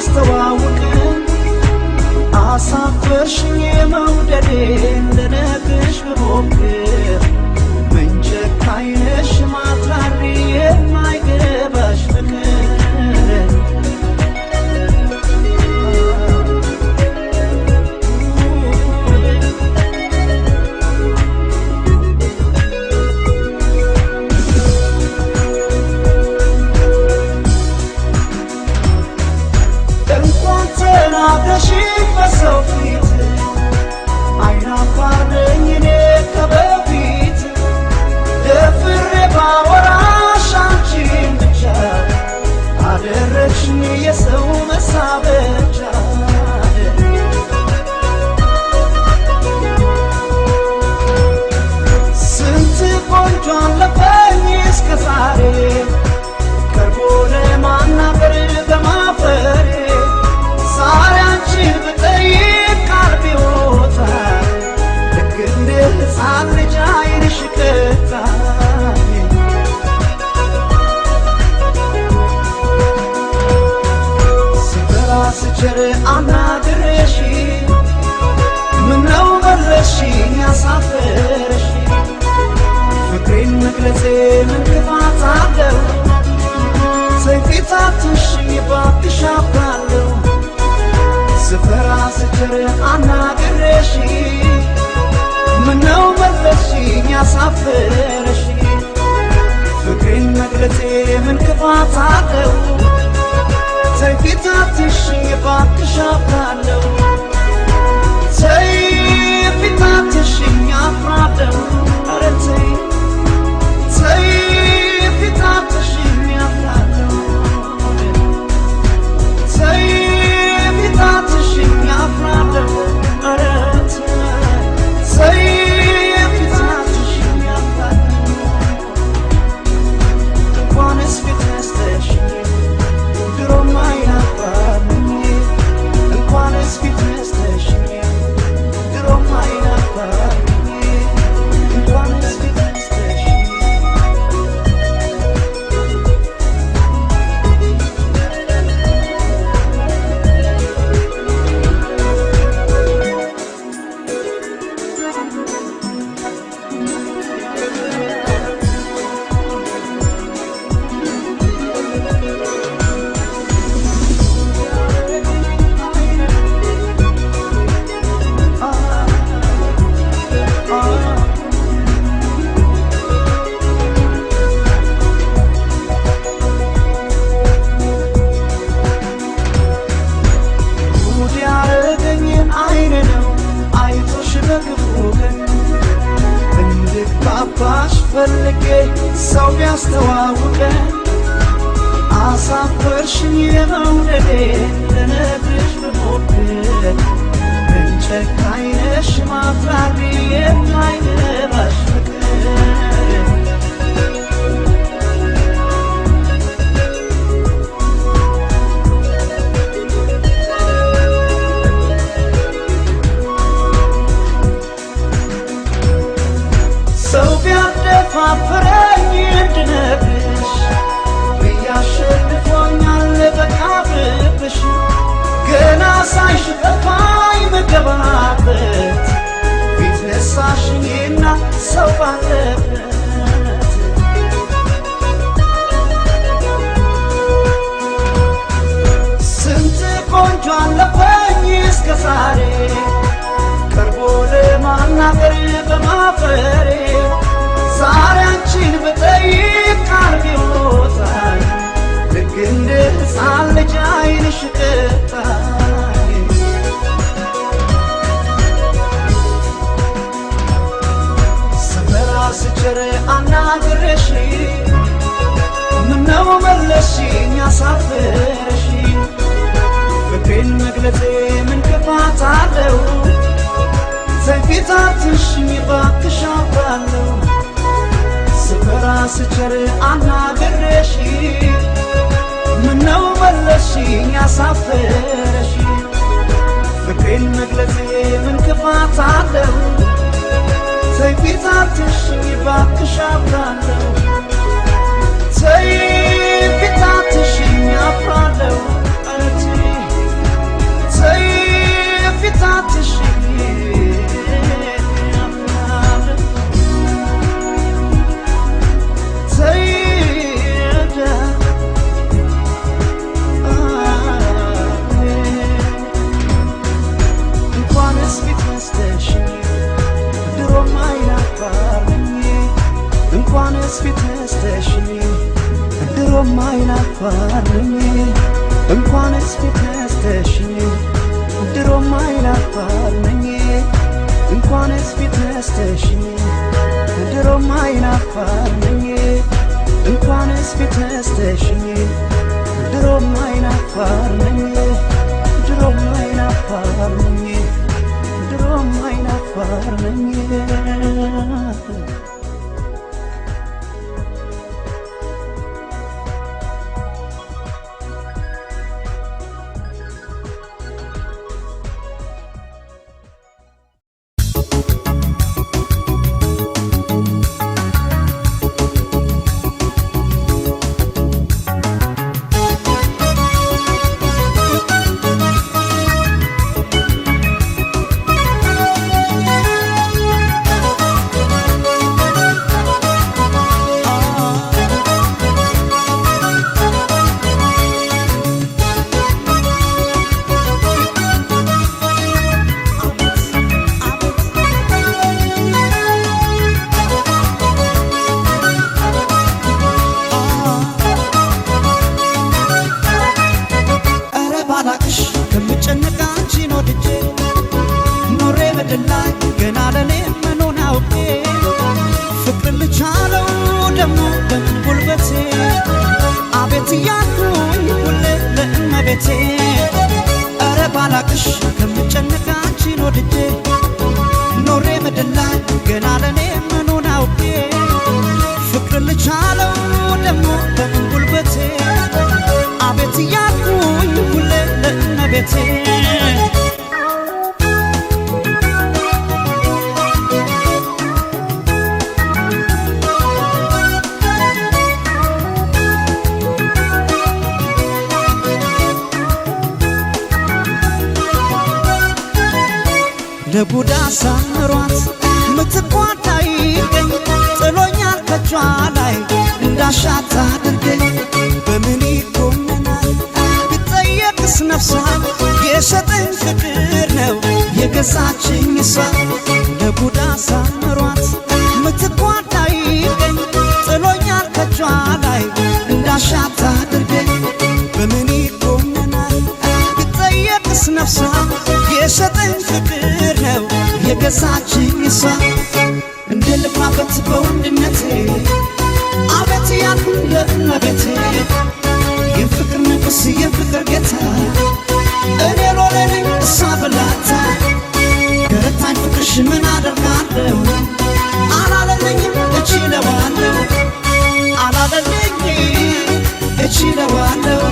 ቢያስተዋውቅን አሳፈርሽኝ መውደዴን ልነግርሽ ብሞክር ምን ጨካኝ ነሽ ማትራሪ የማይገባሽ ፍቅር ናገሽኝ በሰው ፊት አይናፋር ነኝ እኔ ከበፊት ደፍሬ ባወራሽ አንቺን ብቻ አደረግሽኝ የሰው መሳበቻ ስንት ቆንጆ አለፈኝ እስከ ዛሬ ቀርቦ ለማናገር በማፈሬ ዛሬ አንቺን ብጠይቅ ቃል ቢወጣኝ ልክ እንደ ሕፃን ልጅ ዓይንሽ ቀጣኝ ስፈራ ስቸር አናግሬሽ ምነው መለስሽኝ ያሳፈርሽ ፍቅሬን መግለጼ ምን ክፋት አለው ሰይፊት አትሽኝ እባክሽ አፍራለሁ ስፈራ ስቸር አናግሬሽ ምነው መለስሽኝ ያሳፈርሽ ፍቅሬን መግለጼ ምን ክፋት አለው ሰይፊት አትሽኝ እባክሽ አፍራለሁ ሰይፊት አትሽኝ አፍራለሁ ኧረ ተይ ሰይፊት አትሽኝ አፍራለሁ ሰይፊት አትሽኝ አፍራለሁ ኧረ ተይ ሰይፊት አትሽኝ አፍራለሁ እንኳንስ ፊት ነስተሽኝ ድሮም አይናፋርኝ እንኳንስ ፊት ነስተሽኝ ድሮም አይናፋርኝ እንኳንስ ፊት ነስተሽኝ ፈልጌ ሰው ቢያስተዋውቀን አሳፈርሽኝ መውደዴን ልነግርሽ ብሞክር ምን ጨካኝ ነሽ ማትራሪ የማይገባሽ ፍቅር ሰው ቢያደፋፍረኝ እንድነግርሽ ብያሸንፎኛል በቃ ብብሽ ገና ሳይሽ ጠፋኝ መገባበት ፊት ነሳሽኝና ሰው ባለበት ስንት ቆንጆ አለፈኝ እስከ ዛሬ ቀርቦ ለማናገር በማፈሬ ዛሬ አንቺን ብጠይቅ ቃል ቢወጣኝ ልክ እንደ ሕፃን ልጅ ዓይንሽ ቀጣኝ ስፈራ ስቸር አናግሬሽ ምነው መለስሽኝ ያሳፈርሽ ፍቅሬን መግለጼ ምን ክፋት አለው ሰይፊት አትሽኝ እባክሽ አፍራለሁ ስፈራ ስቸር አናግሬሽ ምነው መለስሽኝ ያሳፈርሽ ፍቅሬን መግለጼ ምን ክፋት አለው ሰይፊት አትሽኝ እባክሽ አፍራለሁ ሰይፊት አትሽኝ አፍራለሁ ኧረ ተይ ድሮም አይናፋር ነኝ እንኳንስ ፊት ነስተሽኝ ድሮም አይናፋር ነኝ እንኳንስ ፊት ነስተሽኝ ድሮም አይናፋር ነኝ እንኳንስ ፊት ነስተሽኝ ድሮም አይናፋር ነኝ ድሮም አይናፋር ነኝ ድሮም አይናፋር ነኝ ለቡዳ ሳምሯት ምትቋዳይገኝ ጥሎኛል ከጇ ላይ እንዳሻት አድርገኝ በምን ይኮነናል ቢጠየቅስ ነፍሷን የሸጠኝ ፍቅር ነው የገዛችኝ እሷ ለቡዳ ሳምሯት ምትቋዳይገኝ ጥሎኛል ከጇ ላይ እንዳሻት አድርገኝ በምን ይኮነናል ቢጠየቅስ ነፍሷን የሸጠኝ ፍቅር ነው የገዛችኝ እሷ እንደ ልባበት በወንድነቴ አቤት ያልኩ ለእመቤቴ የፍቅር ንጉሥ የፍቅር ጌታ እኔ ሎሌ ነኝ እሷ ብላታ ገረታኝ ፍቅርሽ ምን አደርጋለሁ አላለለኝም እችለዋለሁ አላለለኝ እችለዋለሁ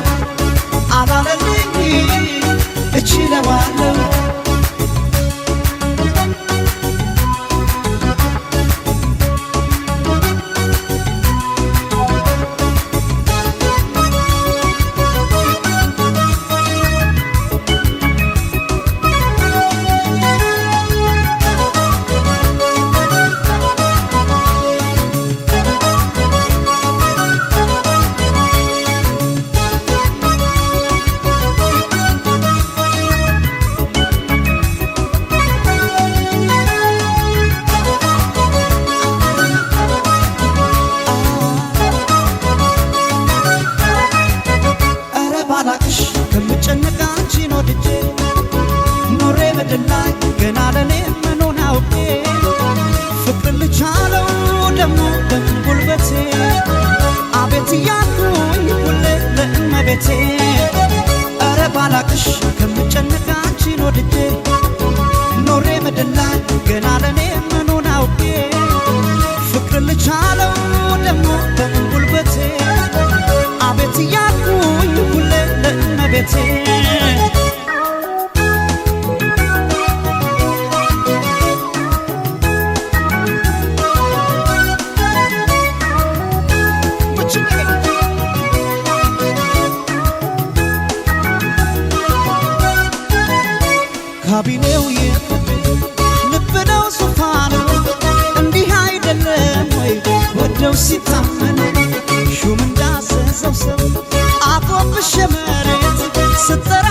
አላለለኝ እችለዋለሁ ካቢኔው ልብ ነው ዙፋኑ እንዲህ አይደለም ወይ ወደው ሲታመኑ ሹም እንዳዘዘው ሰው አቆብሽ መሬት ስትጠራ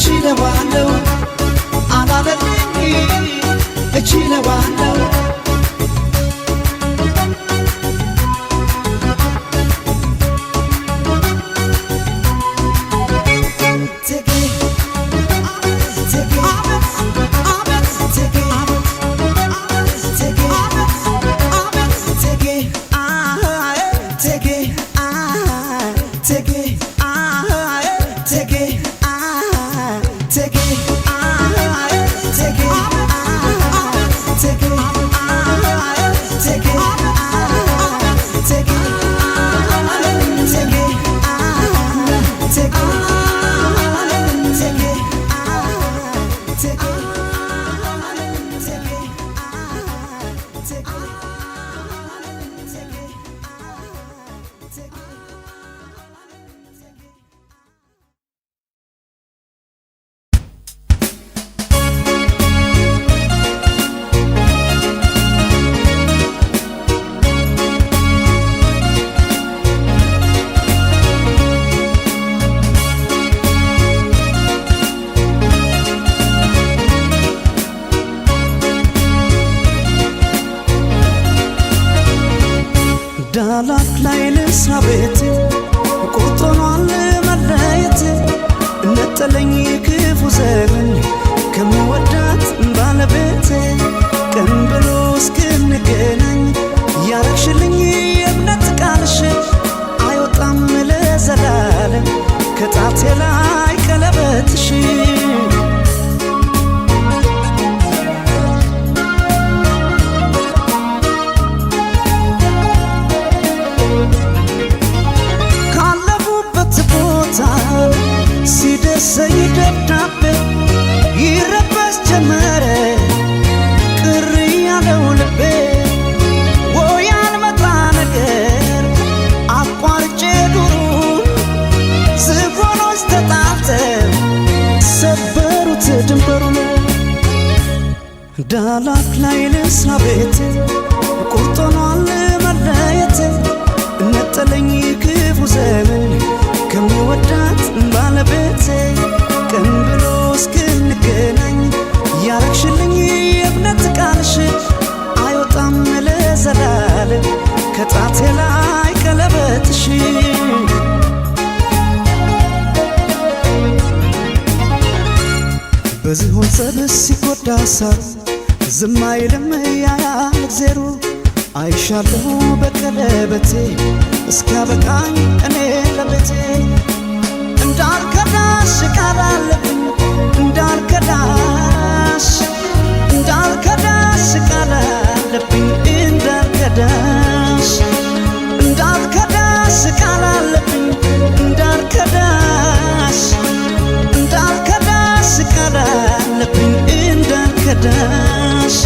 እችለዋለሁ አላለልኝ እችለዋለሁ ዳላክ ላይ ልስራ ቤት ቁርጦኗል መለየት ነጠለኝ ክፉ ዘመን ከምወዳት ባለቤት ቀን ብሎ እስክንገናኝ ያረግሽልኝ የእምነት ቃልሽ አይወጣም ለዘላለም ከጣቴ ላይ ቀለበትሽ ሲደርሰኝ ደብዳቤ ይረበስ ጀመረ ቅር ያለው ልቤ ወይ ያልመጣ ነገር አቋርጬ ዱሩን ዝሆኖች ተጣልተው ሰበሩት ድንበሩን ዳላክ ላይ ልስራ ቤት ቁርጦኗል መለየት ነጠለኝ ክፉ ዘመን ከምወዳት ባለቤቴ ቀን ብሎ እስክንገናኝ ያረግሽልኝ የእምነት ቃልሽ አይወጣም ለዘላለም ከጣቴ ላይ ቀለበትሽ በዝሆን ጸብስ ሲጎዳ ሳር ዝም አይልም ያያል እግዜሩ አይሻለሁ በቀለበቴ እስኪያበቃኝ እኔ ለቤቴ እንዳልከዳሽ ቃል አለብኝ እንዳልከዳሽ ቃል አለብኝ እንዳልከዳሽ ቃል አለብኝ እንዳልከዳሽ ቃል አለብኝ እንዳልከዳሽ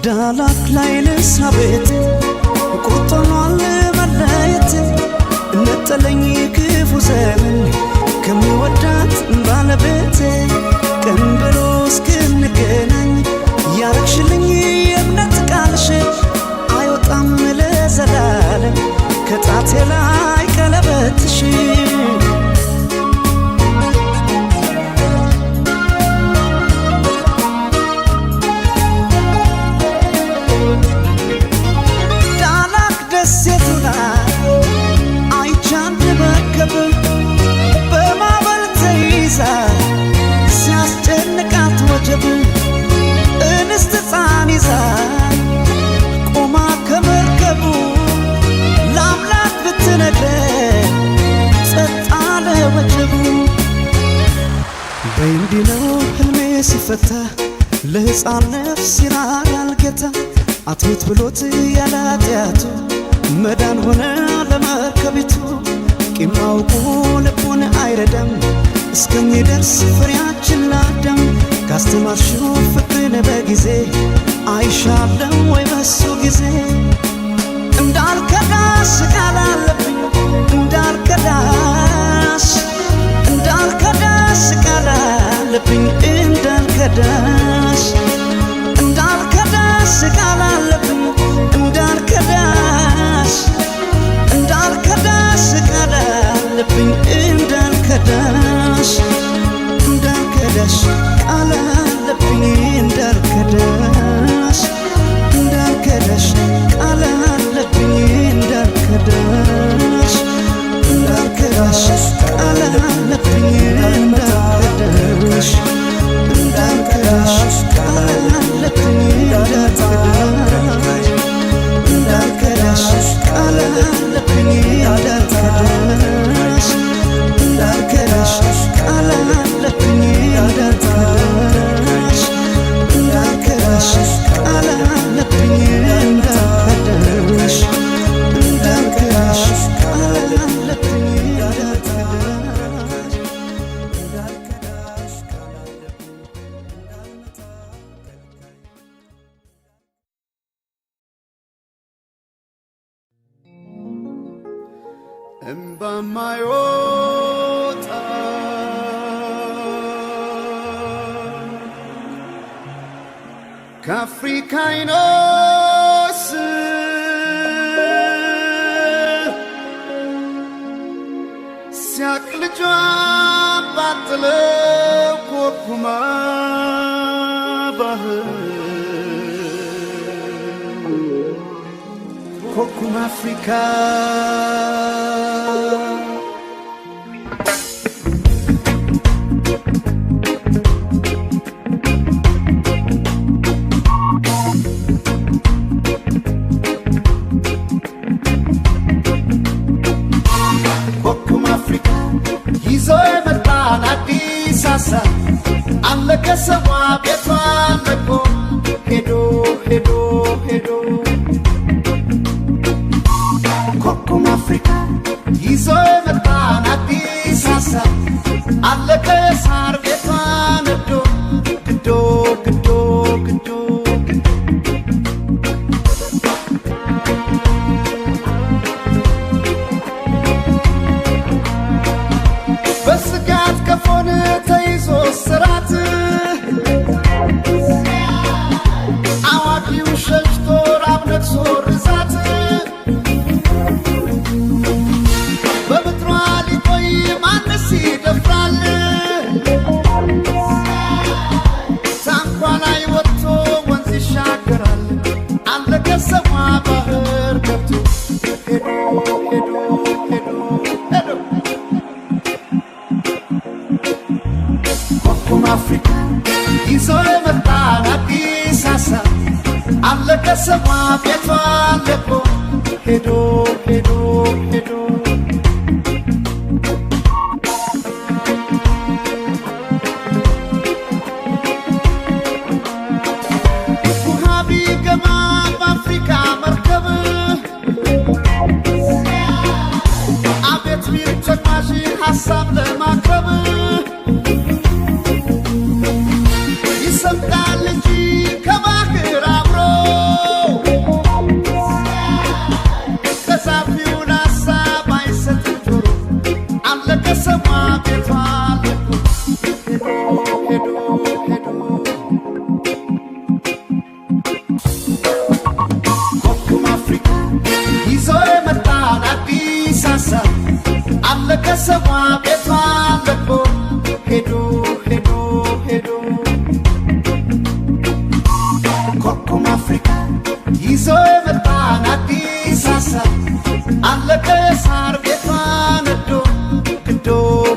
ዳላክ ላይ ልስራ ቤት ቁርጦኗል መለየት ነጠለኝ ክፉ ዘመን ከምወዳት ባለቤቴ ቀን ብሎ እስክንገናኝ ያረግሽልኝ የእምነት ቃልሽ አይወጣም ለዘላለም ከጣቴ ላይ ቀለበትሽ በማዕበል ተይዛ ሲያስጨንቃት ወጀብ እንስት ሕፃን ይዛ ቆማ ከመርከቡ ለአምላክ ብትነግረን ጸጥ አለ ወጀቡ በእንዲህ ነው ሕልሜ ሲፈታ ለሕፃን ነፍስ ይራራል ጌታ አትሙት ብሎት ያለ ኃጢአቱ መዳን ሆነ ለመርከቢቱ ቂም አውቆ ልቡን አይረዳም እስከሚደርስ ፍሬያችን ላዳም ካስተማርሽው ፍቅርን በጊዜ አይሻለም ወይ በሱ ጊዜ እንዳልከዳሽ ቃል አለብኝ እንዳልከዳሽ እንዳልከዳሽ ቃል አለብኝ እንዳልከዳሽ እንዳልከዳሽ ቃል አለብኝ እንዳልከዳሽ እንዳልከዳሽ ቃል አለብኝ እንዳልከዳሽ እንዳልከዳሽ ቃል አለብኝ እንዳልከዳሽ እንዳልከዳሽ ቃል አለብኝ እንዳልከዳሽ እንዳልከዳሽ ቃል አለብኝ እንዳልከዳሽ እንዳልከዳሽ ቃል አለብኝ እንዳልከዳሽ እንዳልከዳሽ ቃል አለብኝ እንዳልከዳሽ እንዳልከዳሽ ቃል አለብኝ እንዳልከዳሽ እንዳልከዳሽ ቃል አለብኝ እንዳልከዳሽ እንዳልከዳሽ ቃል አለብኝ እንዳልከዳሽ እንዳልከዳሽ ቃል አለብኝ እንዳልመጣ እምባ ማይወጣ ከአፍሪካ አይኖስ ሲያቅ ልጇ ባጥለው ኮርኩማ ባህር ኮርኩማ አፍሪካ አለቀ ሰዋ ቤቷን ለቆ ሄዶ ሄዶ ሄዶ ኮኩም አፍሪካ ይዞ የመጣን አዲስ ሀሳብ አለቀ ሳር ቤቷን ነዶ ግዶ ግዶ ግዶ በስጋት ከፎን ተይዞ ስራት አዋቂው ሸሽቶ ራብ ነግሶ ርዛት በምድሯ ሊቆይ ማንስ ይደፍራል? ታንኳ ላይ ወጥቶ ወንዝ ይሻገራል። አለቀ ሰዋ ባህር ገብቶ ሄዶ ሄዶ ሄዶ ሄዶ ኮኩም አፍሪካ ይዞ የመጣን አዲስ ሀሳብ አለቀ ሰዋ ቤቷን ለቆ ሄዶ ሄዶ ሄዶ ውሃ ቢገባ በአፍሪካ መርከብ አቤት ቢል ተጓዥ ሀሳብ ለማቅረብ ይሰምጣል እንጂ ከባህር አብሮ ቀዛፊውን ሀሳብ አይሰጥም ጆሮ አለቀ ሰዋ ቤቷን ለቆ ሄዶ ሄዶ ኮኩም አፍሪካ ይዞ የመጣን አዲስ ሀሳብ አለቀ ሰዋ ቤቷን ለቆ ሄዶ ሄዶ ሄዶ ኮኩም አፍሪካ ይዞ የመጣን አዲስ ሀሳብ አለቀ ሳር ቤቷን ነዶ ግዶ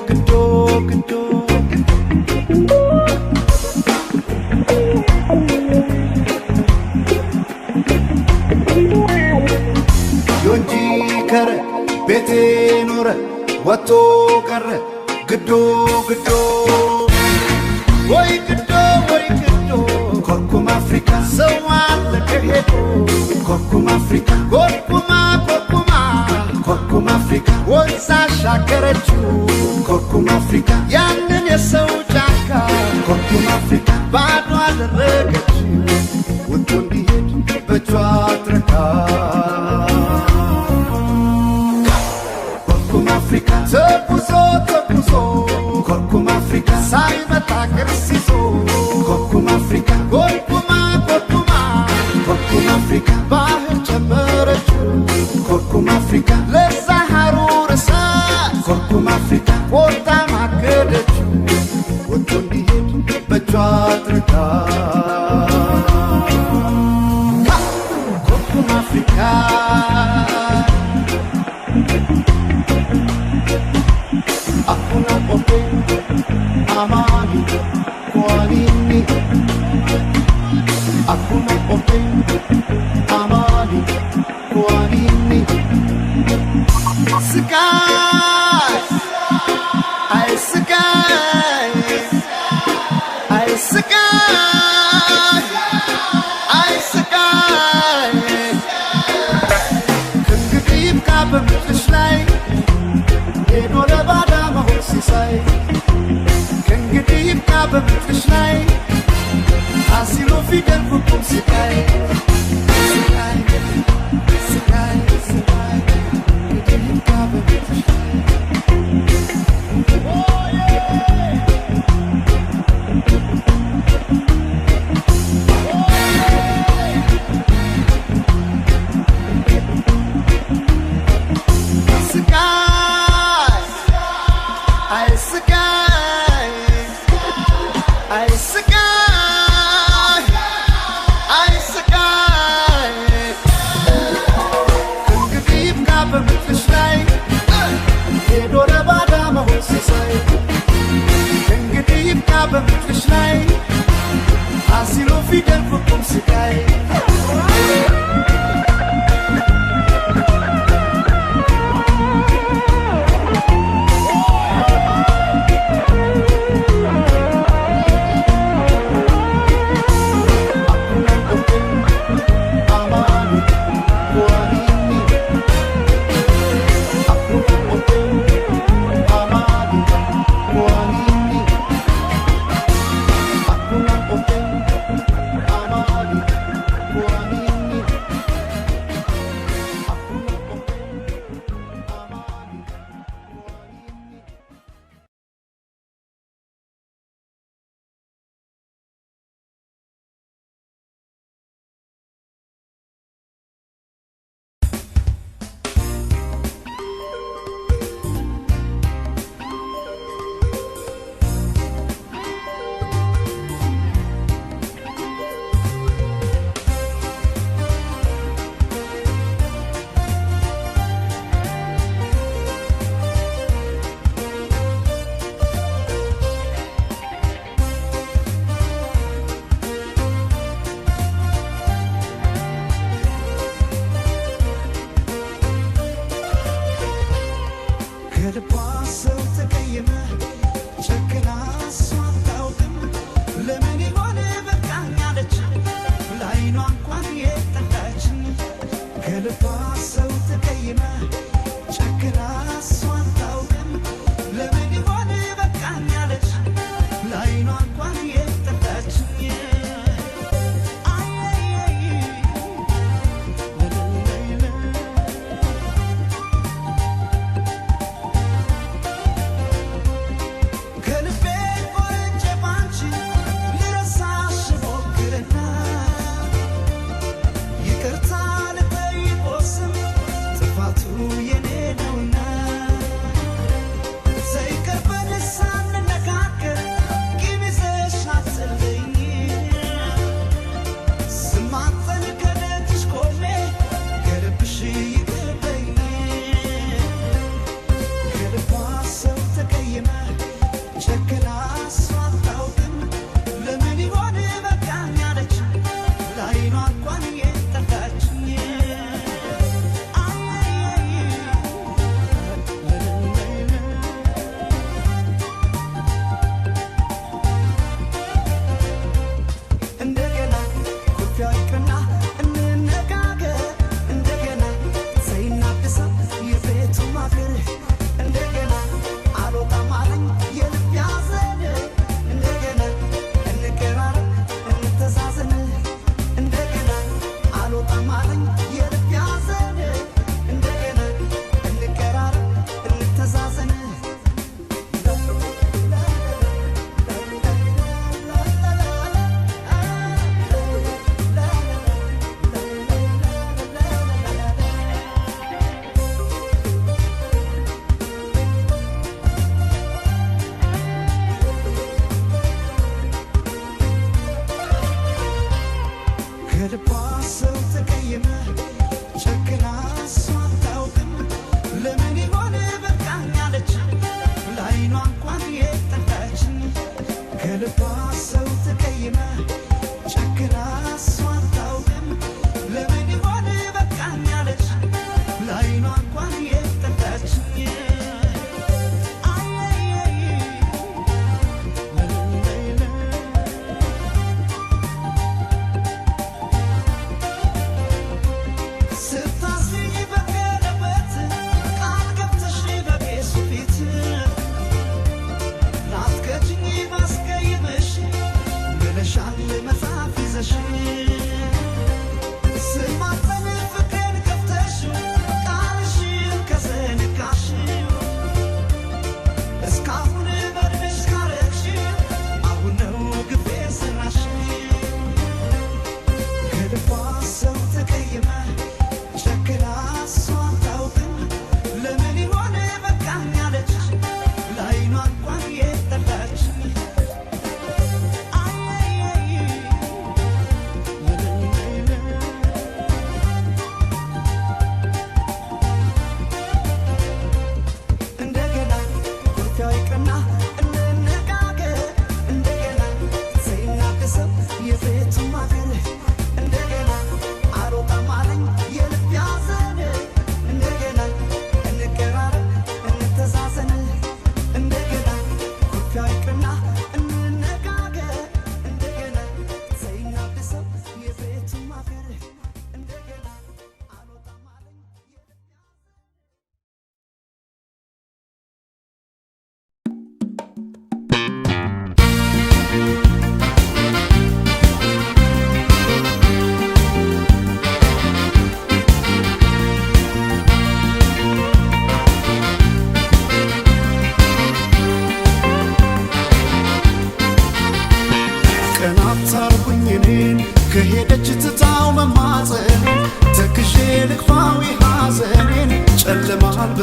ግዶ ግዶ ዮንጂ ከረ ቤቴ ኖረ ወጥቶ ቀረ ግዶ ግዶ ወይ ግዶ ወይ ግዶ ኮኩም አፍሪካ ሰው አለቀ ሄዶ ኮኩም አፍሪካ ኮርኩማ ኮርኩማ ኮርኩም አፍሪካ ወንዝ አሻገረችው ኮርኩም አፍሪካ ያንን የሰው ጫካ ኮርኩም አፍሪካ ባዶ አደረገችው ወጥቶ እንዲሄድ በእጇ ትረካ ተጉዞ ኮርኩም አፍሪካ ሳይመጣ ቅርሲዞ ኮርኩም አፍሪካ ኮርኩም አፍሪካ ባህር ጨመረችው ኮርኩም አፍሪካ ለዛ ሐሩር እሳት ኮርኩም አፍሪካ ቆርጣ ማገደችው ወጥቶ እንዲሄድ በእጇ አድርጋ ኮርኩም አፍሪካ Hakuna pote amani kwa nini Hakuna pote amani kwa nini Sky I sky I sky I sky Kengedip ka bemtslay Eno lebada mahusisay Kengedi yibka bemtrishnay Asilo fidel hukum sikay Sikay, sikay, sikay Kengedi yibka bemtrishnay Oh yeah! በምትሽላይ አሲሎ ፊደል ፍቁም ስቃይ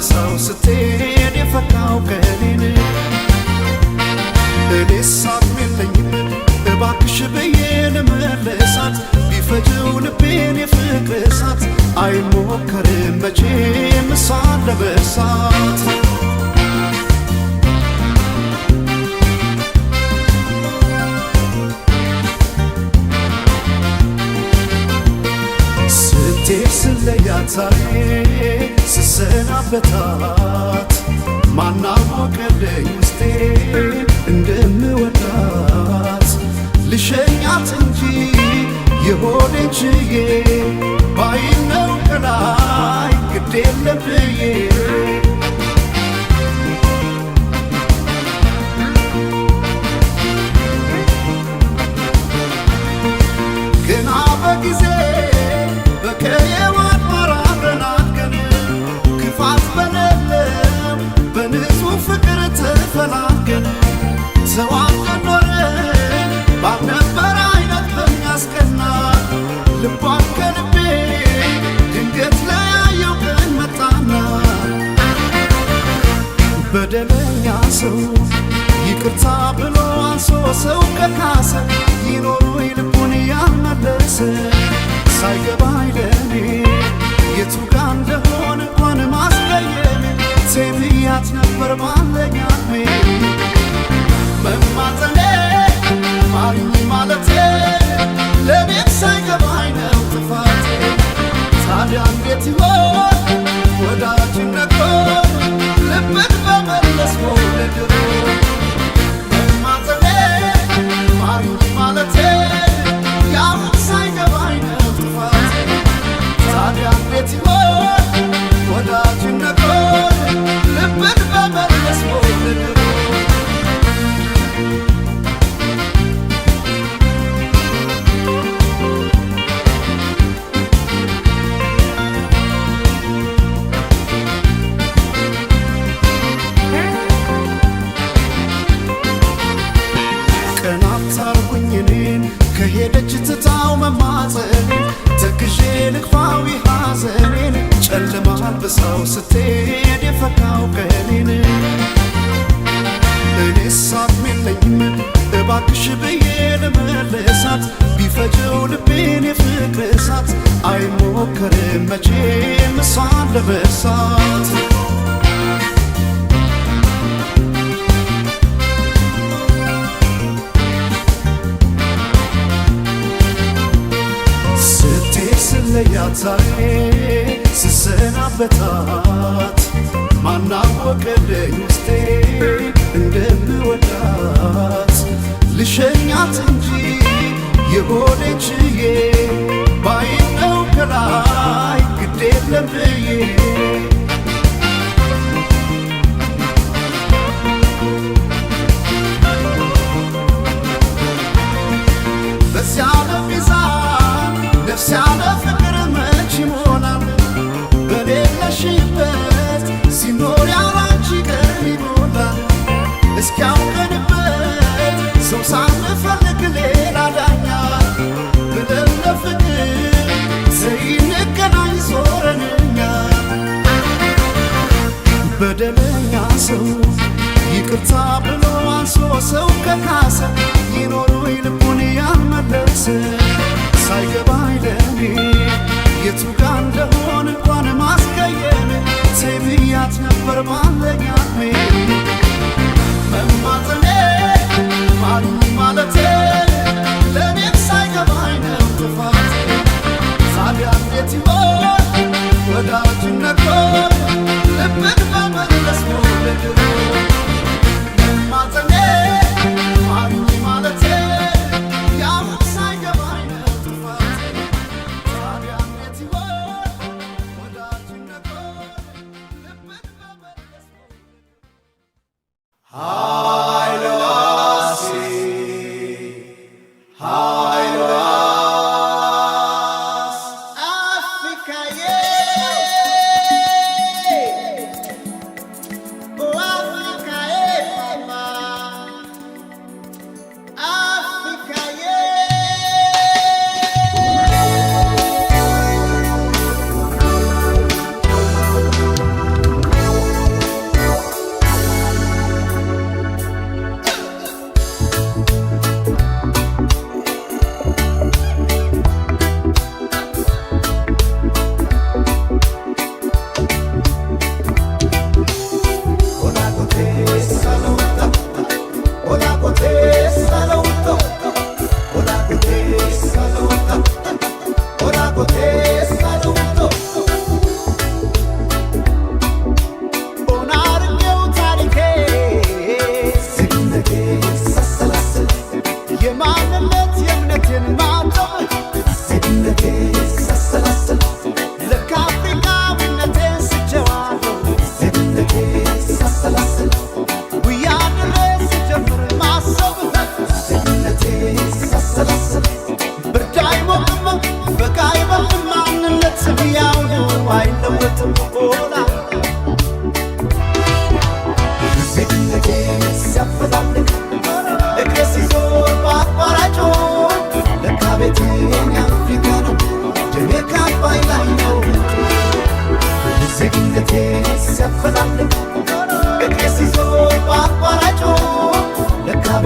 በሳው ስትሄድ የፈካው ቀኔን እኔስ አቅሜለኝም እባክሽ ብዬ ልመልሳት ቢፈጀው ልቤን የፍቅር እሳት አይሞከርም መቼም እሷን ለመርሳት ስለያት ዛሬ ስሰናበታት ማናወቀልኝ ውስጤ እንደምወዳት ልሸኛት እንጂ የሆዴን ችዬ ባይነው ከላይ ግድ የለም ብዬ ገና በጊዜ በከየዋት ማራረናገን ክፋት በሌለው በንጹህ ፍቅር ተፈላገን ተዋደን ኖረን ባልነበረ አይነት በሚያስቀና ልቧን ከልቤ ድንገት ለያየው ቀን መጣና በደለኛ ሰው ይቅርታ ብሎ አንሶ ሰው ከካሰ ይኖሩ ልቡን ያልመለሰ ሳይገባኝ ለኔ የቱ ጋ እንደሆነ እንኳን ማስቀየም ሴብያት ነበር ባለኛሜ መማጠኔ ማሪኝ ማለቴ ለኔም ሳይገባኝ ነው ጥፋቴ ታዲያ እንዴት ይሆን ወዳጅነት ልብን በመለስ መውደድሮ መማጠኔ ማሪኝ ማለቴ ያው ሳይገባኝ ነው ጥፋቴ ታዲያ እንዴት ይሆን ወዳጅነት ልብን በመለስ መውደድሮ ከሄደች ትታው መማፀኔን ተክዤ ልክፋዊ ሐዘኔን ጨለማል በሳው ስትሄድ የፈካው ቀኔን እኔስ አቅሜለኝም እባክሽ ብዬ ልመልሳት ቢፈጀው ልቤን የፍቅር እሳት አይሞከርም መቼም እሷን ለመርሳት ስለያት ዛሬ ስሰናበታት ማናወቀልኝ ውስጤ እንደምወዳት ልሸኛት እንጂ የሆዴን ችዬ ባይነው ከላይ ግድ የለም ብዬ በዚያ ለሚዛን ነፍስ ያለ ፍቅር መች ይሞላል በሌለሽበት ሲኖር ያላንቺ ቀን ይሞላል እስኪያውቀንበት ሰው ሳንፈልግ ሌላ ዳኛ ብለን ለፍቅር ዘይንገናኝ ዞረንኛ በደለኛ ሰው ይቅርታ ብሎ አንሶ ሰው ከካሰ ይኖሩ ልቡን ያልመለሰ ሳይገባኝ ለኔ የቱ ጋ እንደሆነ እንኳን ማስቀየም ሴብያት ነበር ባለኛሜ መማጠኔ ማሪኝ ማለቴ ለኔም ሳይገባኝ ነው ጥፋቴ ታዲያ እንዴት ይሆን ወዳጅነት ልብን በመለስ መውደድሮ መማጠኔ ማሪኝ ማለቴ ያው ሳይገባኝ ነው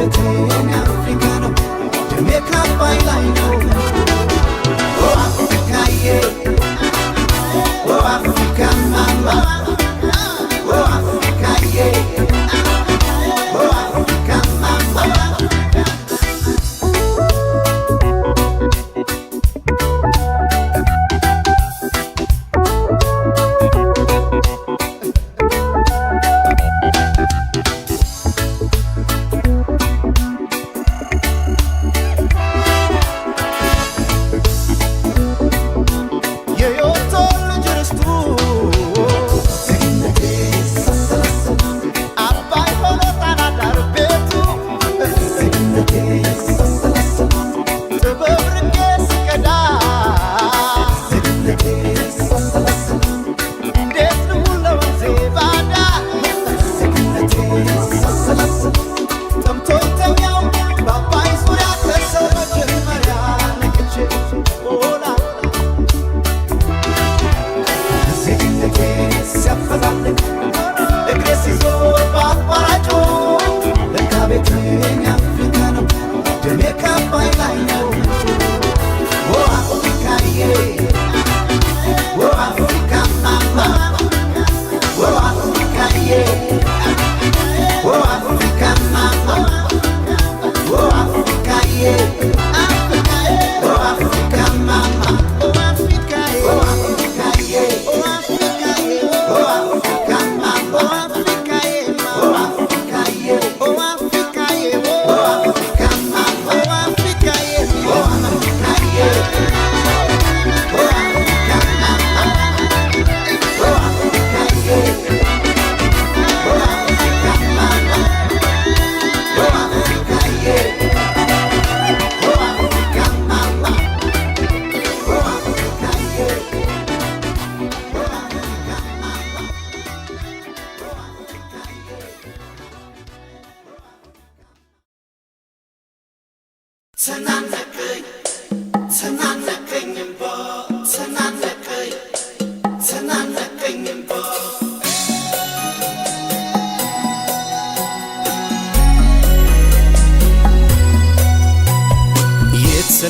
ቤቴን አፍሪካ ነው ደሜ ካባይ ላይ ነው ኦ አፍሪካዬ ኦ አፍሪካ ማማ ኦ አፍሪካዬ ኦ አፍሪካ ማማ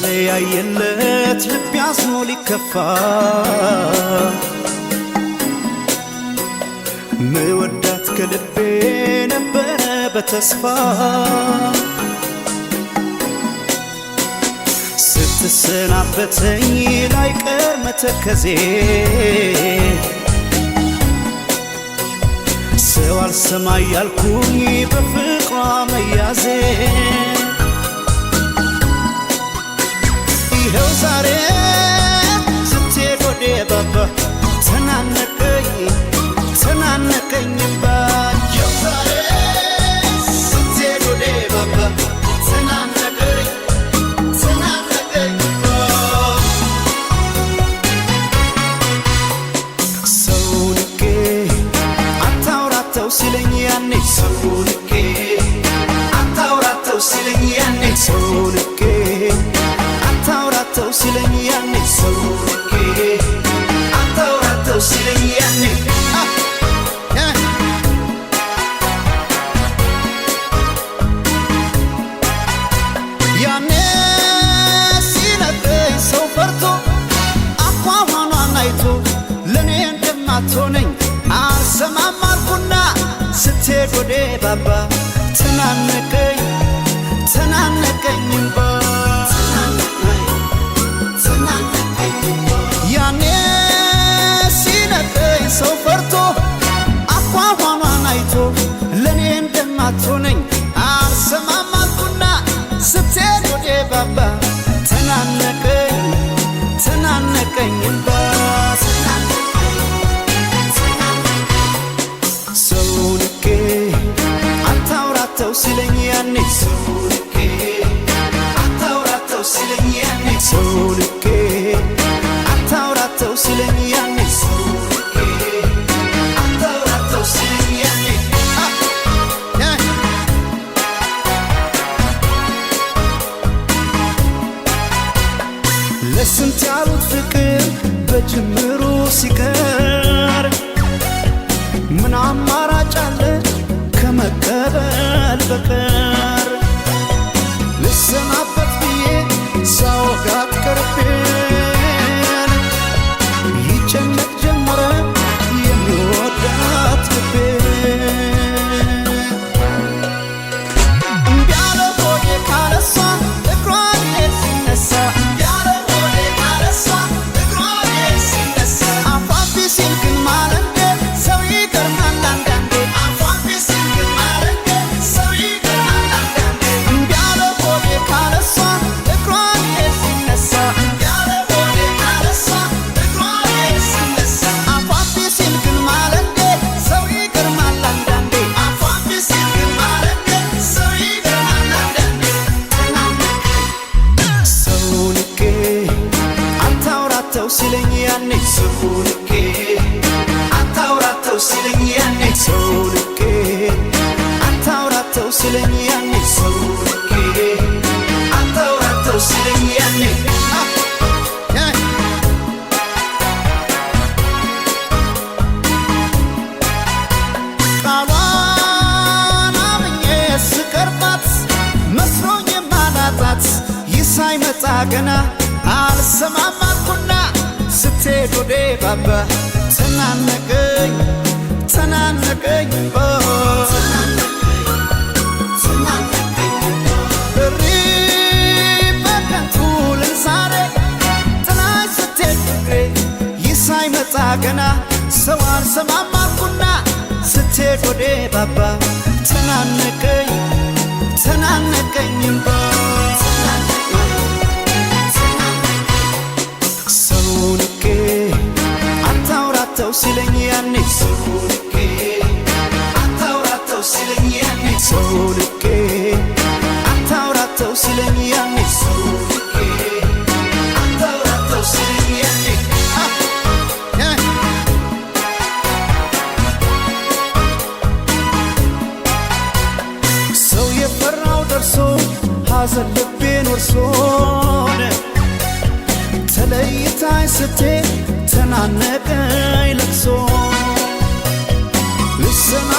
ስለያየለት ልብ ያዝኖ ሊከፋ ምወዳት ከልቤ ነበረ በተስፋ ስትሰናበተኝ ላይቀር መተከዜ ሰው አልሰማ ያልኩኝ በፍቅሯ መያዜ ይኸው ዛሬ ስትሄድ ወደ ባባ ተናነቀኝ ተናነቀኝባ ይኸው ዛሬ ስትሄድ ወደ ባባ ተናነቀኝ ተናነቀኝባ ሰው ንቄ አታውራተው ሲለኝ ያኔ ሰው ንቄ አታውራተው ሲለኝ ያኔ ሰው ንቄ አታውራተው ሲለኝ ያኔ ሰው ንቄ አታውራተው ሲለኝ ያኔ ያኔ ሲነግረኝ ሰው ፈርቶ አኳኋኗን አይቶ ለእኔ እንደማትሆነኝ አልሰማም አልኩና ስትሄድ ወደ ባባ ተናነቀኝ ተናነቀኝባ ያኔ ሲነግረኝ ሰው ፈርቶ አኳኋኗን አይቶ ለእኔ እንደማትሆነኝ አልሰማም አልኩና ስትሄድ ወደ ባባ ተናነቀኝ ተናነቀኝባ ሰው ንቄ አታውራተው ሲለኝ ያኔ ሰው ንቄ አታውራተው ሲለኝ ያኔ ሰው ንቄ አታውራተው ሲለኝ ያኔ ሰው ንቄ አታውራተው ሲለኝ ያኔ ለስንት ያሉት ፍቅር በጅምሩ ሲቀር ምን አማራጭ አለ ከመቀበል በቀር ሲለኝ ያኔ ሰው ልኬ አታውራተው ሲለኝ ያኔ ቃሏን አምኜ ስቀርባት መስሎኝ ማላጣት ይህ ሳይመጣ ገና አልሰማማኩና ስትሄድ ወዴ ባባ ተናነቀኝ ተናነቀኝ እሪ በከንቱ ልንሳሬ ጥላሽ ስትሄድ ፍቅሬ ይህ ሳይመጣ ገና ሰው አልሰማማኩና ስትሄድ ወዴ ባባ ተናነቀኝ ተናነቀኝ ሰው ልኬ አታውራተው ሲለኝ ያኔ ሰው ልኬ አታውራተው ሲለኝ ያኔ ሰው ልኬ አታውራተው ሲለኝ ያኔ ሰው ልኬ አታውራተው ሲለኝ ያኔ ሰው የፈራው ደርሶ ሐዘን ልቤን ወርሶን ተለይታኝ ስትሄድ ተናነቀኝ ለቅሶ ልሰና